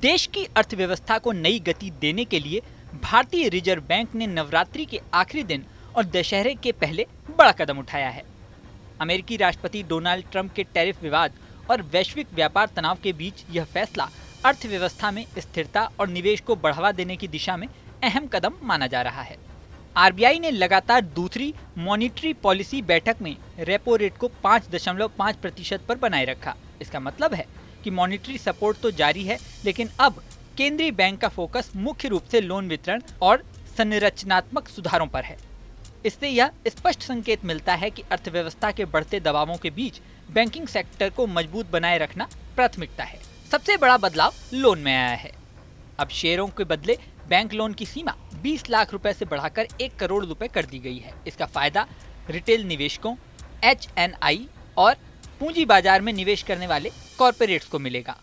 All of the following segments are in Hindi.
देश की अर्थव्यवस्था को नई गति देने के लिए भारतीय रिजर्व बैंक ने नवरात्रि के आखिरी दिन और दशहरे के पहले बड़ा कदम उठाया है। अमेरिकी राष्ट्रपति डोनाल्ड ट्रंप के टैरिफ विवाद और वैश्विक व्यापार तनाव के बीच यह फैसला अर्थव्यवस्था में स्थिरता और निवेश को बढ़ावा देने की दिशा में अहम कदम माना जा रहा है। आरबीआई ने लगातार दूसरी मॉनिटरी पॉलिसी बैठक में रेपो रेट को 5.5% पर बनाए रखा। इसका मतलब है कि मॉनिटरी सपोर्ट तो जारी है, लेकिन अब केंद्रीय बैंक का फोकस मुख्य रूप से लोन वितरण और संरचनात्मक सुधारों पर है। इससे यह स्पष्ट संकेत मिलता है कि अर्थव्यवस्था के बढ़ते दबावों के बीच बैंकिंग सेक्टर को मजबूत बनाए रखना प्राथमिकता है। सबसे बड़ा बदलाव लोन में आया है। अब शेयरों के बदले बैंक लोन की सीमा 20 लाख रुपए से बढ़ाकर 1 करोड़ रुपए कर दी गई है। इसका फायदा रिटेल निवेशकों, एचएनआई और पूंजी बाजार में निवेश करने वाले कॉरपोरेट्स को मिलेगा।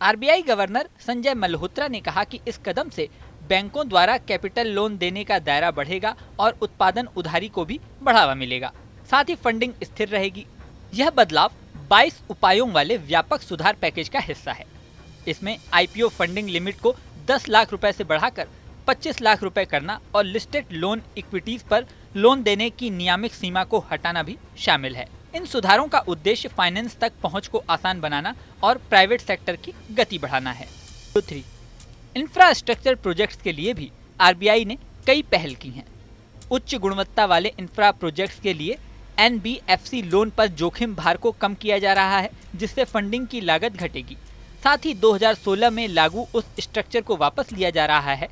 आरबीआई गवर्नर संजय मल्होत्रा ने कहा कि इस कदम से बैंकों द्वारा कैपिटल लोन देने का दायरा बढ़ेगा और उत्पादन उधारी को भी बढ़ावा मिलेगा। साथ ही फंडिंग स्थिर रहेगी। यह बदलाव 22 उपायों वाले व्यापक सुधार पैकेज का हिस्सा है। इसमें आईपीओ फंडिंग लिमिट को 10 लाख रुपए से बढ़ाकर 25 लाख रुपए करना और लिस्टेड लोन इक्विटीज पर लोन देने की नियामक सीमा को हटाना भी शामिल है। इन सुधारों का उद्देश्य फाइनेंस तक पहुंच को आसान बनाना और प्राइवेट सेक्टर की गति बढ़ाना है। 3. इंफ्रास्ट्रक्चर प्रोजेक्ट्स के लिए भी आरबीआई ने कई पहल की हैं। उच्च गुणवत्ता वाले इंफ्रा प्रोजेक्ट्स के लिए एनबीएफसी लोन पर जोखिम भार को कम किया जा रहा है, जिससे फंडिंग की लागत घटेगी। साथ ही 2016 में लागू उस स्ट्रक्चर को वापस लिया जा रहा है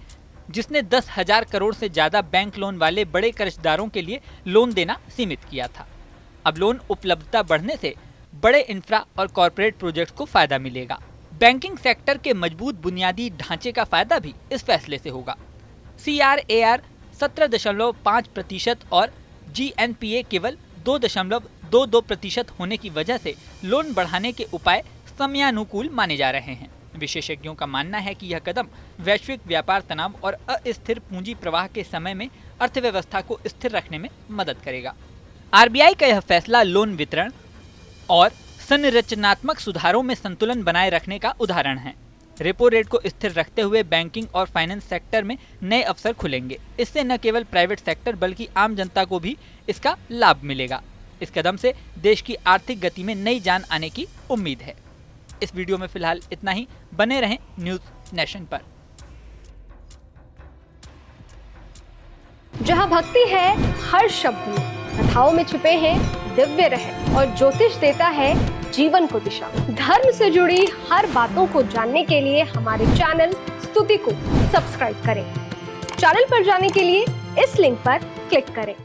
जिसने 10,000 करोड़ से ज्यादा बैंक लोन वाले बड़े कर्जदारों के लिए लोन देना सीमित किया था। अब लोन उपलब्धता बढ़ने से बड़े इंफ्रा और कॉरपोरेट प्रोजेक्ट्स को फायदा मिलेगा। बैंकिंग सेक्टर के मजबूत बुनियादी ढांचे का फायदा भी इस फैसले से होगा। CRAR 17.5% और GNPA केवल 2.22% होने की वजह से लोन बढ़ाने के उपाय समयानुकूल माने जा रहे हैं। विशेषज्ञों का मानना है कि यह कदम वैश्विक व्यापार तनाव और अस्थिर पूंजी प्रवाह के समय में अर्थव्यवस्था को स्थिर रखने में मदद करेगा। आरबीआई का यह फैसला लोन वितरण और संरचनात्मक सुधारों में संतुलन बनाए रखने का उदाहरण है। रेपो रेट को स्थिर रखते हुए बैंकिंग और फाइनेंस सेक्टर में नए अवसर खुलेंगे। इससे न केवल प्राइवेट सेक्टर बल्कि आम जनता को भी इसका लाभ मिलेगा। इस कदम से देश की आर्थिक गति में नई जान आने की उम्मीद है। इस वीडियो में फिलहाल इतना ही। बने रहें न्यूज़ नेशन पर। जहां भक्ति है हर शब्द में, कथाओं में छुपे हैं दिव्य रहस्य और ज्योतिष देता है जीवन को दिशा। धर्म से जुड़ी हर बातों को जानने के लिए हमारे चैनल स्तुति को सब्सक्राइब करें। चैनल पर जाने के लिए इस लिंक पर क्लिक करें।